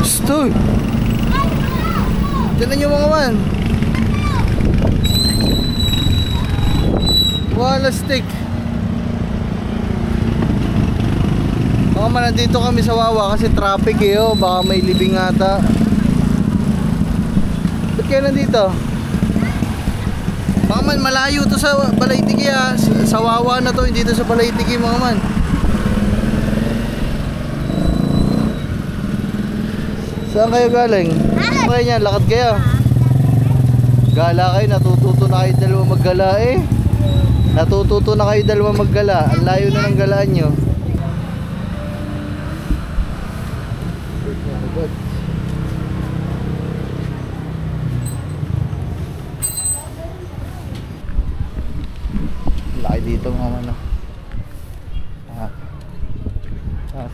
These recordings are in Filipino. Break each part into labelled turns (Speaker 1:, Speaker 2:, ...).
Speaker 1: Stoy! Tignan nyo mga man. Wala stick. Mga man, nandito kami sa Wawa kasi traffic eh, oh. Baka may libing ata. Ba't kayo nandito? Mga man, malayo to sa Balaytiki ha. Sa Wawa na to, hindi to sa Balaytiki mga man. Saan kayo galing? Saan kayo niyan? Lakad kayo? Gala kayo, natututo na kayo dalawa maggala eh. Natututo na kayo dalawa maggala. Ang layo na ng galaan nyo. Laki dito mga man.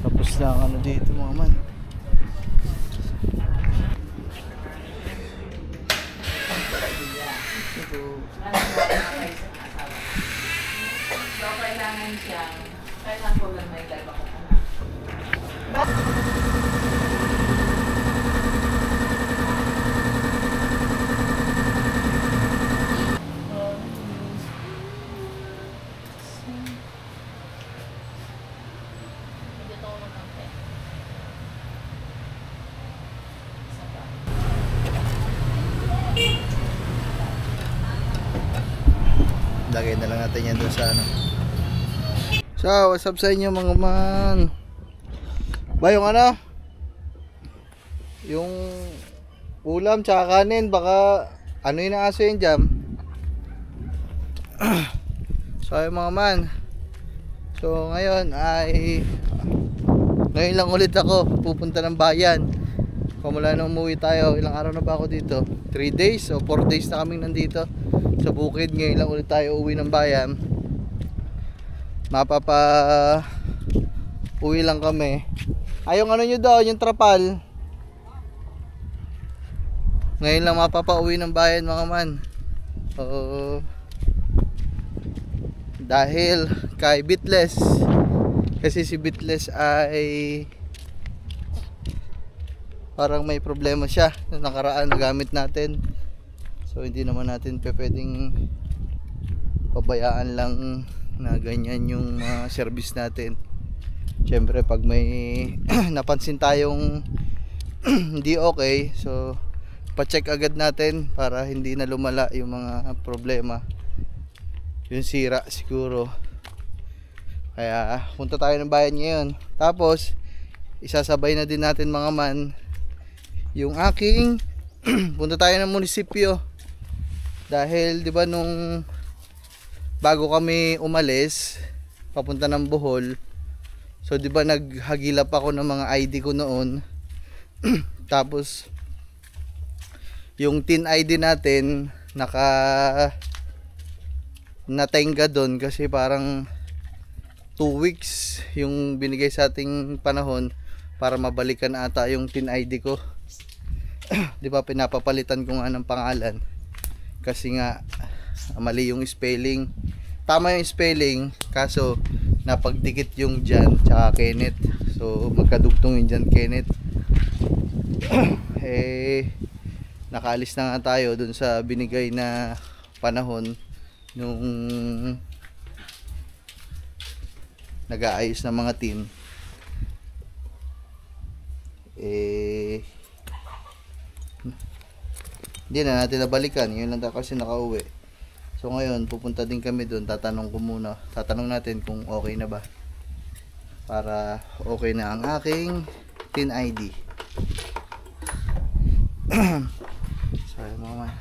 Speaker 1: Tapos na ang ano dito mga man.
Speaker 2: So, kailangan siyang, kailangan ko lang may dalawa ko na.
Speaker 1: Lagay na lang natin yan doon sa ano. So, what's up sa inyo mga man? Ba yung ano? Yung ulam tsaka kanin, baka ano yung aso yung jam? So, yung mga man. So, ngayon lang ulit ako pupunta ng bayan. Pamula na umuwi tayo, ilang araw na ba ako dito? 3 days o 4 days na kaming nandito sa bukid. Ngayon lang ulit tayo uwi ng bayan. Uwi lang kami. Yung ano nyo daw, yung trapal. Ngayon lang mapapauwi ng bayan mga man. Dahil kay Bitless. Kasi si Bitless ay parang may problema siya na nakaraan na gamit natin. So hindi naman natin pwedeng pabayaan lang na ganyan yung service natin. Siyempre pag may napansin tayong hindi okay, so pa-check agad natin para hindi na lumala yung mga problema. Yung sira siguro. Kaya punta tayo ng bayan ngayon. Tapos isasabay na din natin mga man yung aking punta tayo ng munisipyo. Dahil 'di ba nung bago kami umalis papunta ng Bohol, so 'di ba naghagilap ako ng mga ID ko noon. Tapos yung tin ID natin natenga doon kasi parang 2 weeks yung binigay sa ating panahon para mabalikan ata yung tin ID ko. 'Di ba pinapapalitan ko nga ng pangalan kasi nga mali yung spelling. Tama yung spelling kaso napagdikit yung Jan tsaka Kenneth. So magkadugtong yung Jan Kenneth. Nakaalis na nga tayo dun sa binigay na panahon nung nag-aayos ng mga tin. Hindi na natin nabalikan, yun lang kasi nakauwi. So ngayon pupunta din kami doon, tatanong natin kung okay na ba, para okay na ang aking tin ID. So mama,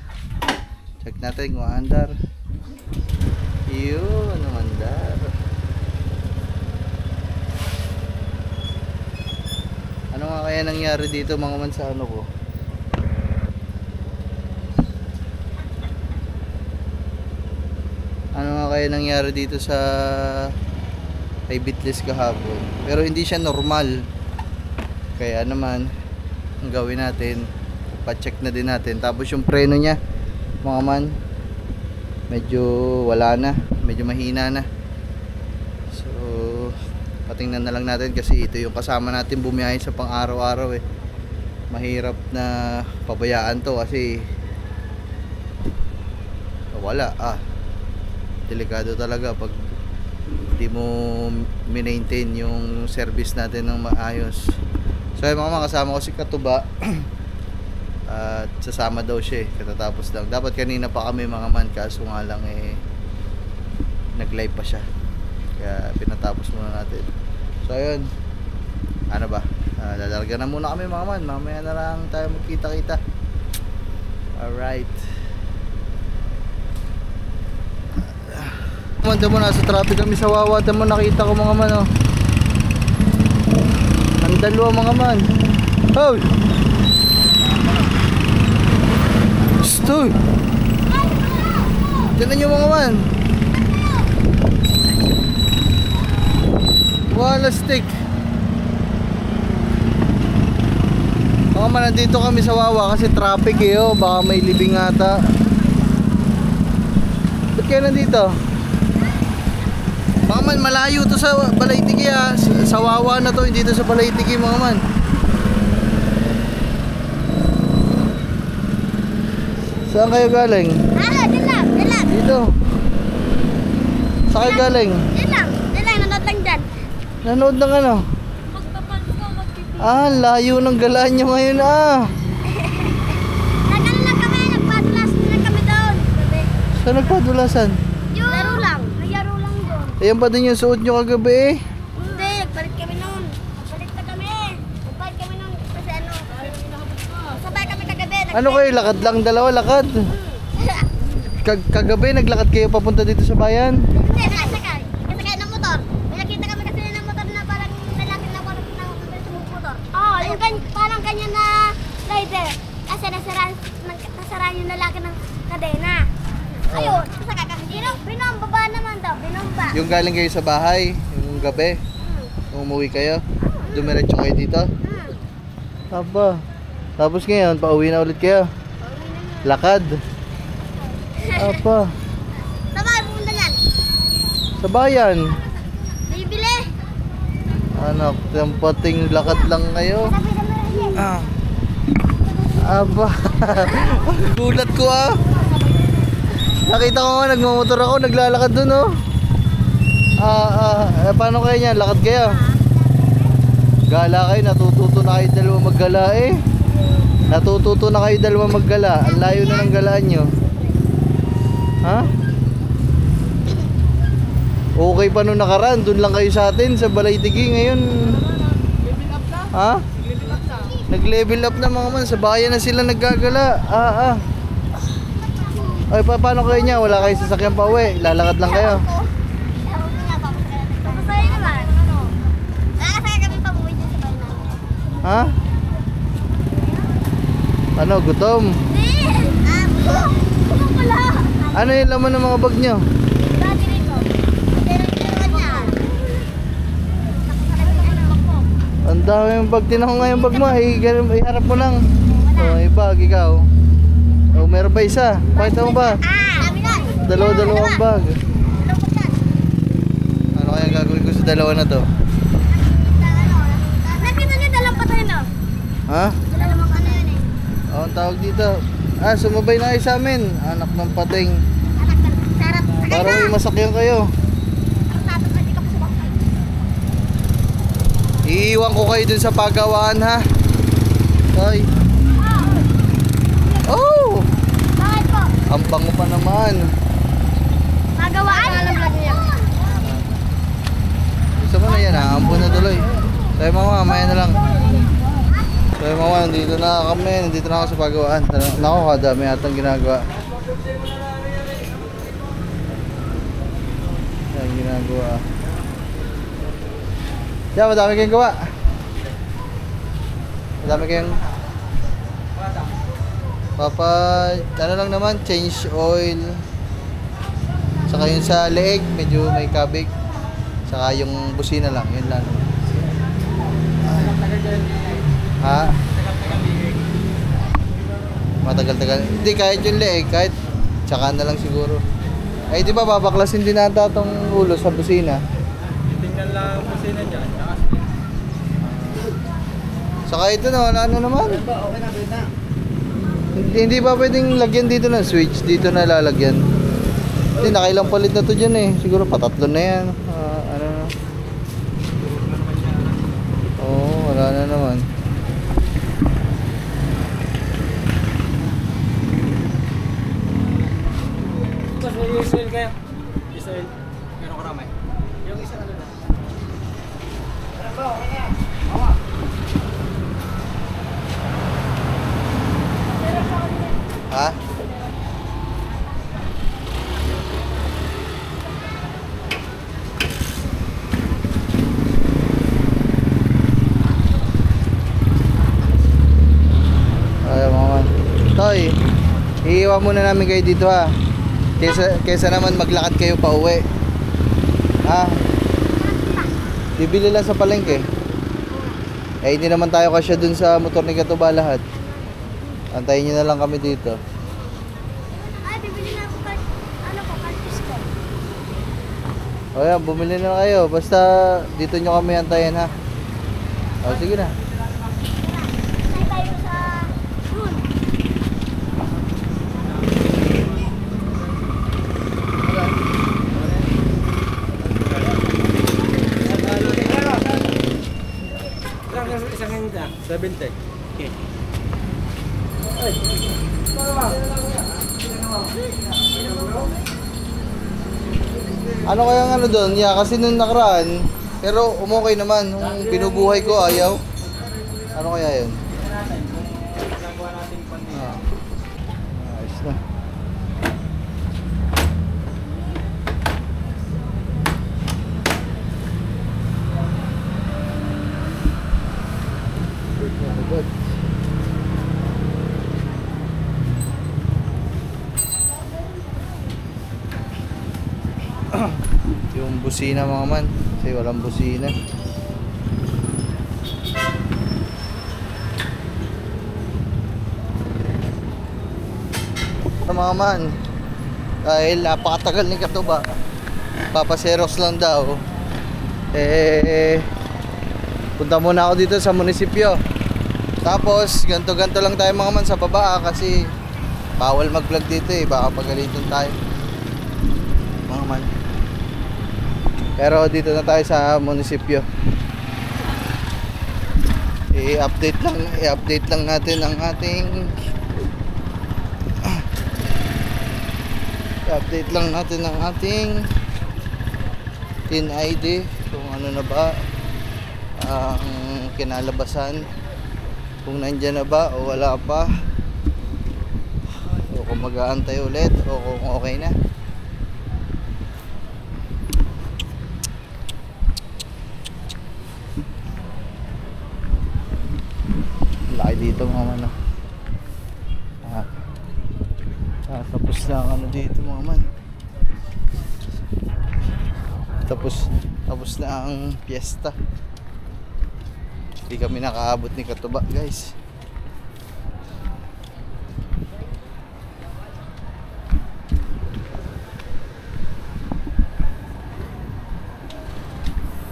Speaker 1: check natin kung andar. Yun, andar. Ano nga kaya nangyari dito mga man sa ano ko? Ano nga kaya nangyari dito sa kay Bitless kahapon? Pero hindi siya normal. Kaya naman ang gawin natin, pa-check na din natin. Tapos yung preno niya mga man, medyo wala na, medyo mahina na. So patingnan na lang natin kasi ito yung kasama natin bumiyahe sa pang araw-araw eh. mahirap na pabayaan to kasi wala delikado talaga pag hindi mo maintain yung service natin ng maayos. So yung mga kasama ko si Katuba at sasama daw siya katatapos lang. Dapat kanina pa kami mga man, kaso nga lang nag-live pa siya, kaya pinatapos muna natin. So ayun, ano ba, lalarga na muna kami mga man, mamaya na lang tayo magkita-kita. Alright, Manda mo, nasa traffic kami sa Wawa. Tama, nakita ko mga man, oh. Ang dalawa mga man. Oh! Stoy! Tignan nyo mga man. Wala stick. Mga man, nandito kami sa Wawa kasi traffic oh. Baka may libing ata. Ba't kayo nandito? Mga man, malayo to sa Balaytigi sa Wawa na to, hindi to sa Balaytigi mga man. Saan kayo galing? Dito. Saan kayo galing?
Speaker 3: Nanood lang dyan.
Speaker 1: Nanood ng ano? Layo ng galaan nyo ngayon
Speaker 3: Nagano lang kami, nagpadulas lang kami doon.
Speaker 1: Saan nagpadulasan?
Speaker 3: Laro lang, nagyaro lang doon.
Speaker 1: Ayan pa din yung suot nyo kagabi
Speaker 3: Hindi, nagpalit kami noon. Nagpalit na kami. Nagpalit kami noon kasi sabay kami kagabi.
Speaker 1: Ano kayo, lakad lang, dalawa lakad? Kagabi naglakad kayo papunta dito sa bayan?
Speaker 3: Hindi, nakasakay. Nakasakay ng motor. May nakita kami kasi ng motor na parang lalaki na parang motor. Yung parang ganyan na rider. Kasi nasara yung lalaki ng kadena. Ayun, sasakay kami. Binomba naman daw, binomba.
Speaker 1: Yung galing kayo sa bahay, yung gabi, umuwi kayo, dumiretso kayo dito? Aba, tapos ngayon, pauwi na ulit kayo? Lakad? Apa?
Speaker 3: Sabay, pumunta yan.
Speaker 1: Sa bayan?
Speaker 3: Bibili.
Speaker 1: Anak, tempating lakad lang kayo?
Speaker 3: Sabi naman
Speaker 1: Aba, gulat ko Nakita ko nga, nagmamotor ako, naglalakad dun paano kayo niyan? Lakad kayo? Gala kayo, natututo na kayo dalawa maggala Natututo na kayo dalawa maggala. Ang layo na ng galaan nyo. Ha? Okay pa nung nakaraan, dun lang kayo sa atin, sa Balaytigi. Ngayon, ha? Nag-level up na mga man, sa bayan na sila naggagala. Ay, paano kayo niya? Wala kayo sasakyan pa uwi, lalakad lang kayo.
Speaker 3: Masaya naman. Nakakasaya kami pa-uwi dyan sa bayan namin.
Speaker 1: Ha? Ano, gutom?
Speaker 3: Hindi! Gutom pala!
Speaker 1: Ano yung laman ng mga bag nyo?
Speaker 3: Dati rito. Pero niya.
Speaker 1: Ang dami yung bag. Tinan ko nga yung bag mo. Iharap mo lang. Yung bag, ikaw. Meron pa isa. Pakita mo ba?
Speaker 3: Dami na.
Speaker 1: Dalawang bag. Ano kaya gagawin ko sa dalawa na to?
Speaker 3: Nakita niyo dalang patay na.
Speaker 1: Ha?
Speaker 3: Dalawang ano yun
Speaker 1: Ang tawag dito. Sumabay na kayo sa amin. Anak ng pating.
Speaker 3: Anak na. Sarap. Sakay
Speaker 1: Para
Speaker 3: na.
Speaker 1: may masakyan kayo.
Speaker 3: Ang tatap na di ka pa subakay.
Speaker 1: Iiwan ko kayo dun sa pagawaan, ha? Hoy. Oh!
Speaker 3: Bakit po?
Speaker 1: Ang bango pa naman.
Speaker 3: Magawaan? Alam lang niya.
Speaker 1: Gusto mo na yan, ha? Ampun na tuloy. Tayo mama, mamaya na lang. Tayo mama, nandito na kami. Nandito na ako sa pagawaan. Naku, kadami atang ginagawa. Yan ginagawa. Yan, madami kayong gawa. Madami kayong... ano lang naman, change oil. Saka yung sa leeg, medyo may kabig. Saka yung busina lang, yun lang. Ha? Matagal-tagal. Hindi, kahit yung leeg, kahit tsaka na lang siguro. Ay, di ba babaklasin din nata tong ulo sa busina?
Speaker 4: Tingnan lang ang busina dyan.
Speaker 1: Saka ito na, wala na naman.
Speaker 4: Okay na, na.
Speaker 1: Hindi pa pwedeng lagyan dito ng switch. Dito na lalagyan. Hindi, nakailang palit na to dyan eh. Siguro patatlo na yan. Ano na. Oo, wala na naman.
Speaker 4: Tapos may Israel kayo? Israel. Gano'ng karami? Yung isa ano na? Ano ba? Okay na. Awa.
Speaker 1: Ha? Ayaw mga man. Toy, iiwan muna namin kayo dito ha. Kesa naman maglakad kayo pa uwi. Ha? Bibili lang sa palengke. Eh hindi naman tayo kasya dun sa motor ni Katuba lahat. Antayin nyo na lang kami dito.
Speaker 3: Ay, bibili na ako kalpis ko.
Speaker 1: O yan, bumili na kayo. Basta dito nyo kami antayin ha. O sige na.
Speaker 3: Ay, tayo sa room.
Speaker 4: Isang hindi. 70. Okay.
Speaker 1: Ano kaya ano doon? Yeah, kasi nung nakaraan, pero umukay naman. Nung binubuhay ko, ayaw. Ano kaya yun? Ah. Ayos na. Good. Yung busina mga man, kasi walang busina. Mga man, dahil napakatagal ni Katuba, papaseros lang daw, punta muna ako dito sa munisipyo. Tapos ganto-ganto lang tayo mga man sa baba kasi bawal mag-vlog dito eh, baka pagalitan tayo mga man. Pero dito na tayo sa munisipyo. I-update lang natin ang ating i-update lang natin ang ating PIN ID kung ano na ba ang kinalabasan, kung nandyan na ba o wala pa, o kung mag-aantay ulit o kung okay na. Laki dito mga man. Tapos na ang ano dito mga man. Tapos na ang piyesta. Hindi kami nakaabot ni Katuba guys.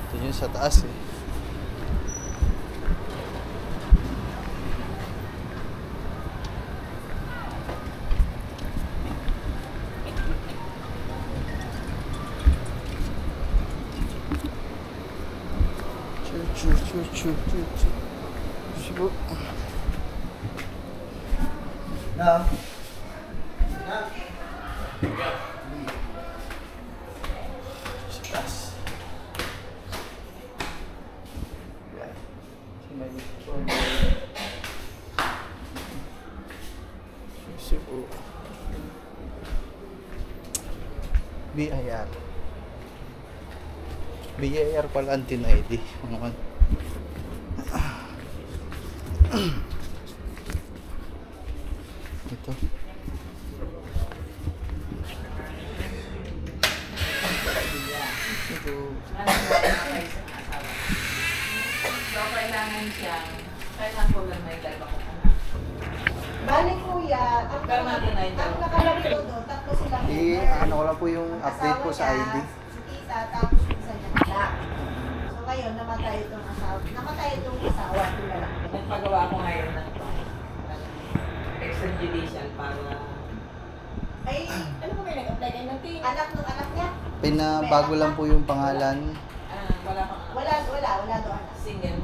Speaker 1: Ito yun sa taas eh. Sibo. Na. Stas. Sibo. BIR. BIR pala ang TIN ID. Ito.
Speaker 2: So, kailangan siyang, kailangan ko lang may dalawa ko na.
Speaker 5: Bali kuya, ang nakalagay ko doon, tatlo silang
Speaker 1: Ano ko lang po yung update po sa ID.
Speaker 5: Si tita, tapos yung isa niya anak. So ngayon, namatay itong asawa. Namatay itong asawa, yung lalaki.
Speaker 2: Nagpagawa ko ngayon ng extrajudicial para...
Speaker 5: Ay,
Speaker 2: Ano ba kayo nag-apply kayo ng tingin?
Speaker 5: anak ng anak niya?
Speaker 1: Pinabago lang po yung pangalan.
Speaker 2: Wala pang
Speaker 5: Wala doon.
Speaker 2: single.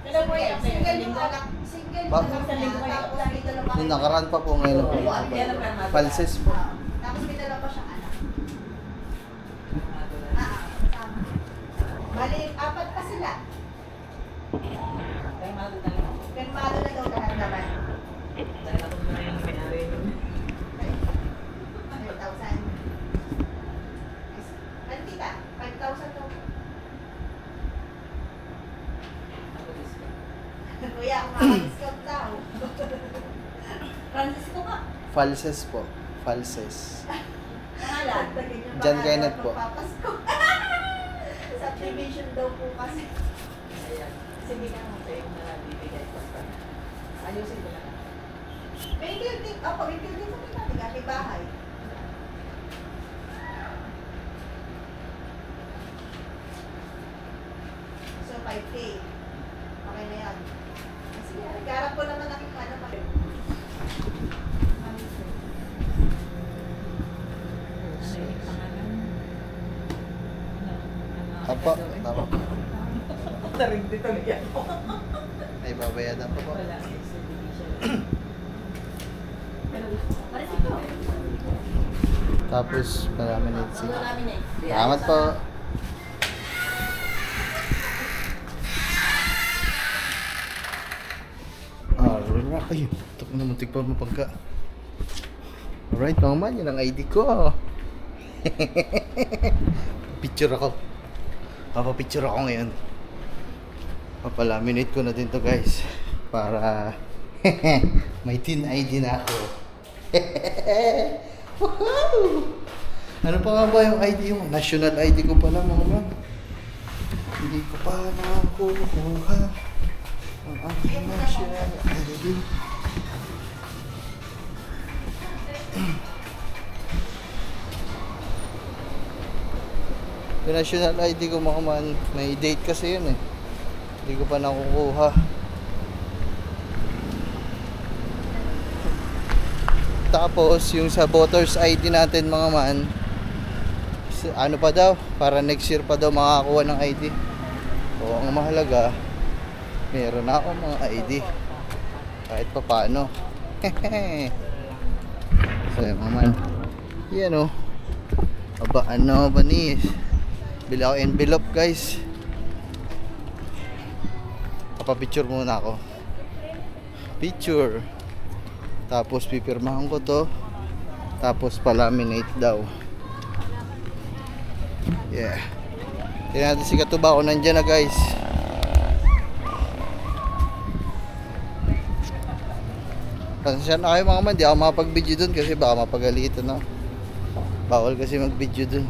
Speaker 5: Single yung anak. Single yung
Speaker 1: Ba-
Speaker 5: anak niya. Tapos may dalawa.
Speaker 1: Yung nakaraan pa po ngayon po.
Speaker 2: Yan ang permanent.
Speaker 1: Falses po.
Speaker 5: Tapos may dalawa pa siyang anak. Kasama. Bali, 4 pa sila.
Speaker 2: Permanent na lang.
Speaker 5: Pirmado na daw lahat naman.
Speaker 2: Dahil ako na yung pinari nun.
Speaker 5: 5,000. Ano tita? 5,000 daw.
Speaker 2: Ako discount.
Speaker 5: Kuya, kung makaka-discount daw. Francisco ka.
Speaker 1: Falses po. Falses.
Speaker 5: Pangalan?
Speaker 1: John Kenneth po.
Speaker 5: Papasko. Subdivision daw po kasi.
Speaker 2: Ayan. Sige ka mo kayo na bibigay ko sa ayusin ko lang.
Speaker 5: May building. May building sa kita. May bahay. So, 5K. Okay na yan. Sige, nagkarap ko naman ang ano pa.
Speaker 1: Apo, tama.
Speaker 2: Tarig dito niya.
Speaker 1: Ay, babayadan pa po.
Speaker 2: Wala. Extrajudicial.
Speaker 1: Tapos, marami na ito. Salamat po. Alright. Ay, ito na muntik pa mapagka. Alright, mga man, yun ang ID ko. Picture ako. Papapicture ako ngayon. Papalaminate ko na din to guys. Para may tin ID na ako. Woohoo! Ano pa nga ba yung ID? Yung national ID ko pala mga man. Hindi ko pa nakukuha ang aking national ID. Yung national ID ko mga man, may date kasi yun eh. Hindi ko pa nakukuha. Tapos yung sa voters ID natin mga man, ano pa daw, para next year pa daw makakakuha ng ID. O ang mahalaga, meron na ako mga ID. Kahit pa paano. So yun mga man. Yan o. Aba ano ba ni? Bili ako envelope guys. Papapicture muna ako. Picture. Tapos pipirmahan ko to. Tapos palaminate daw. Yeah. Tingnan natin si Katuba ko nandyan na guys. Pasensya na kayo mga man. Di ako makapag-video dun kasi baka mapagalitan na. Bawal kasi mag-video dun.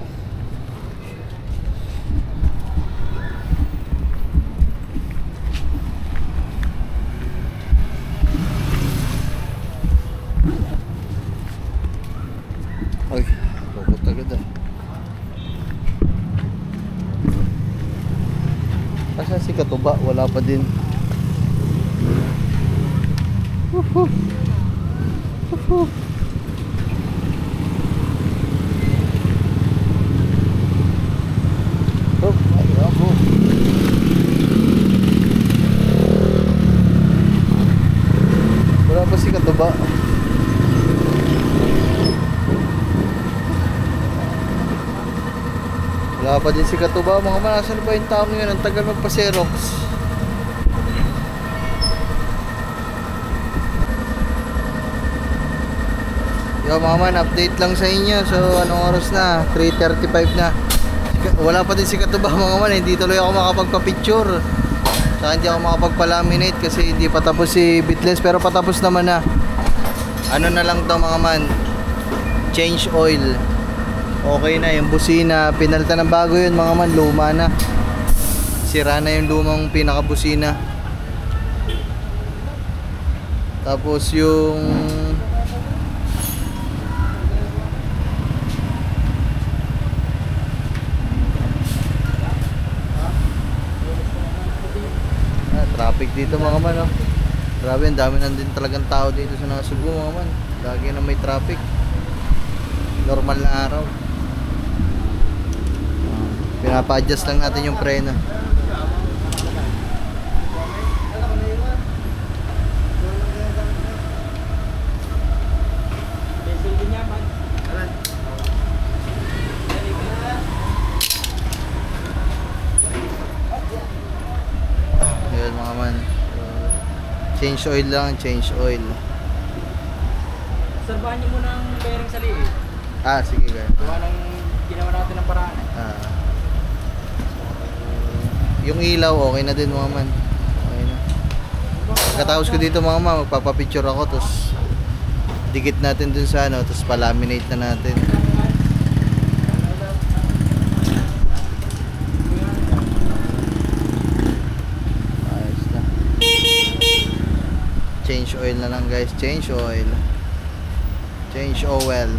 Speaker 1: Ay, bukot agad ah. Asa si Katuba? Wala pa din. Woohoo! Woohoo! Oh, ayan po. Wala pa si Katuba. Wala pa din si Katuba. Mga manasan ba yung tao ngayon? Ang tagal magpa-Xerox. Yo mga man, update lang sa inyo. So anong oras na? 3:35 na. Wala pa din si Katuba mga man. Hindi tuloy ako makapagpa-picture. Saka hindi ako makapagpa-laminate kasi hindi pa tapos si Bitless. Pero patapos naman na. Ano na lang to mga man? Change oil. Okay na yung busina, pinalta ng bago yun mga man, luma na. Sira na yung lumang pinakabusina. Tapos yung traffic dito mga man, oh. Grabe, ang dami din talagang tao dito sa Nasugbu mga man. Lagi na may traffic. Normal na araw. Pinapa-adjust lang natin yung preno. Ayan mga man. Change oil lang, change oil.
Speaker 4: Obserbahan niyo muna ang bearing sa liit.
Speaker 1: Sige guys.
Speaker 4: Gawa ng ginawa natin ng paraan.
Speaker 1: Yung ilaw okay na din mga man. Okay na. Pagkatapos ko dito mga man, magpapapicture ako, tapos dikit natin dun sa ano, tapos palaminate na natin. Ayos na. Change oil na lang guys, change oil. Change oil.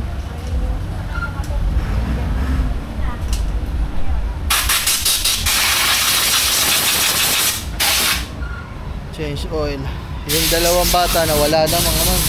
Speaker 1: Change oil. Yung dalawang bata na wala na mga man.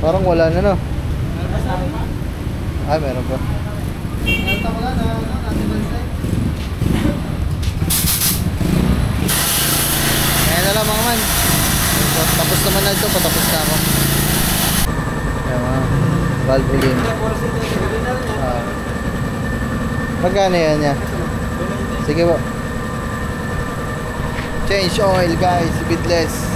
Speaker 1: Parang wala na, no? Meron pa. Ayan na lang mga man. Tapos naman na ito, patapos na ako. Ayan mga valvoline. Magkano yan niya? Sige po. Change oil guys, bitless.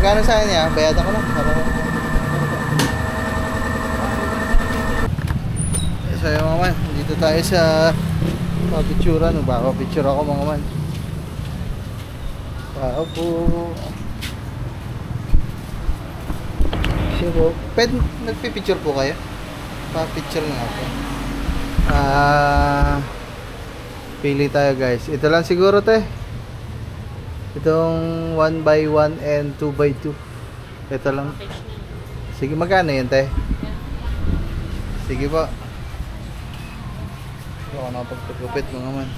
Speaker 1: Magkano sa niya? Bayadan ko lang. So yung mga man, dito tayo sa papicturan. Magpapapicture ako mga man. Tao po. Sure. Nagpipicture po kayo? Papicture nga po. Pili tayo guys. Ito lang siguro te. Itong 1x1 and 2x2. Ito lang. Sige, magkano yun, te? Sige po. Ako na pagpagupit mga man.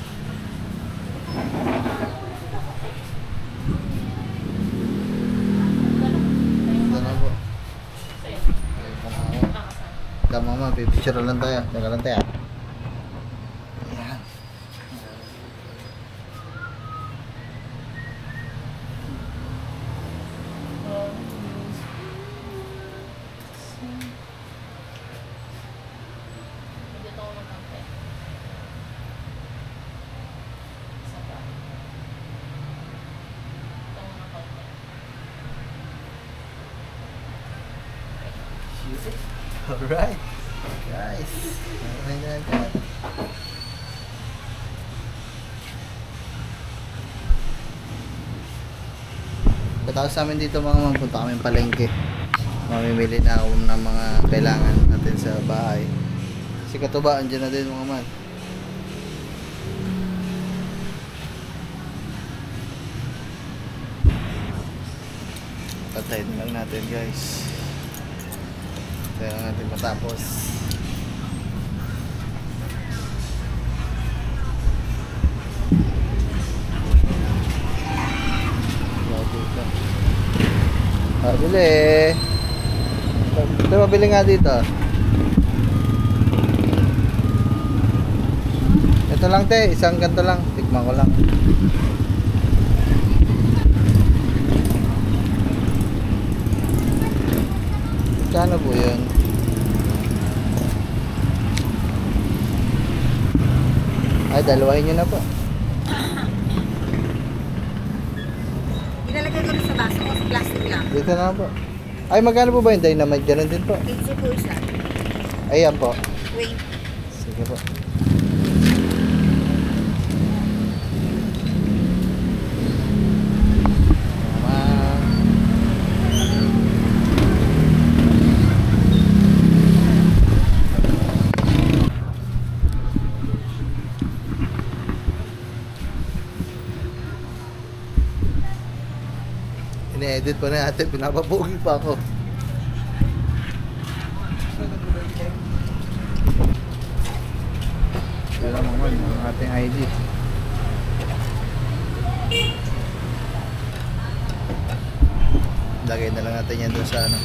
Speaker 1: Ito na po. Tama mama, pipicture lang tayo. Teka lang tayo. Ayan. Alright, guys. Pagkatapos namin dito mga punta kami palengke. Mamimili na ako ng mga kailangan natin sa bahay. Kasi katubaan dyan na din mga man. Patayin lang natin guys. Kaya natin matapos. Bili. Ito mabili nga dito. Ito lang te, isang ganito lang. Tikman ko lang. Kano po yun? Ay, dalawahin nyo na po.
Speaker 5: Ilalagay ko na sa baso o sa plastic lang.
Speaker 1: Dito na po. Ay, magkano po ba yung dynamite? Ganun din po.
Speaker 5: 15 po isa.
Speaker 1: Ayan po.
Speaker 5: Wait.
Speaker 1: Sige po. Ine-edit pa na natin, pinapapugi pa ako. Yun lang naman ang ating ID. Lagay na lang natin yan doon sa ano.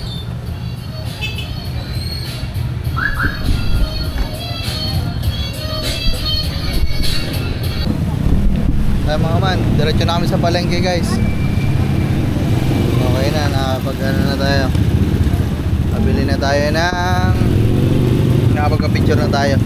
Speaker 1: Ay mga man, diretso na kami sa palengke guys. Okay na, nakapag-ano na tayo. Pabili na tayo ng nakapagka-picture na tayo.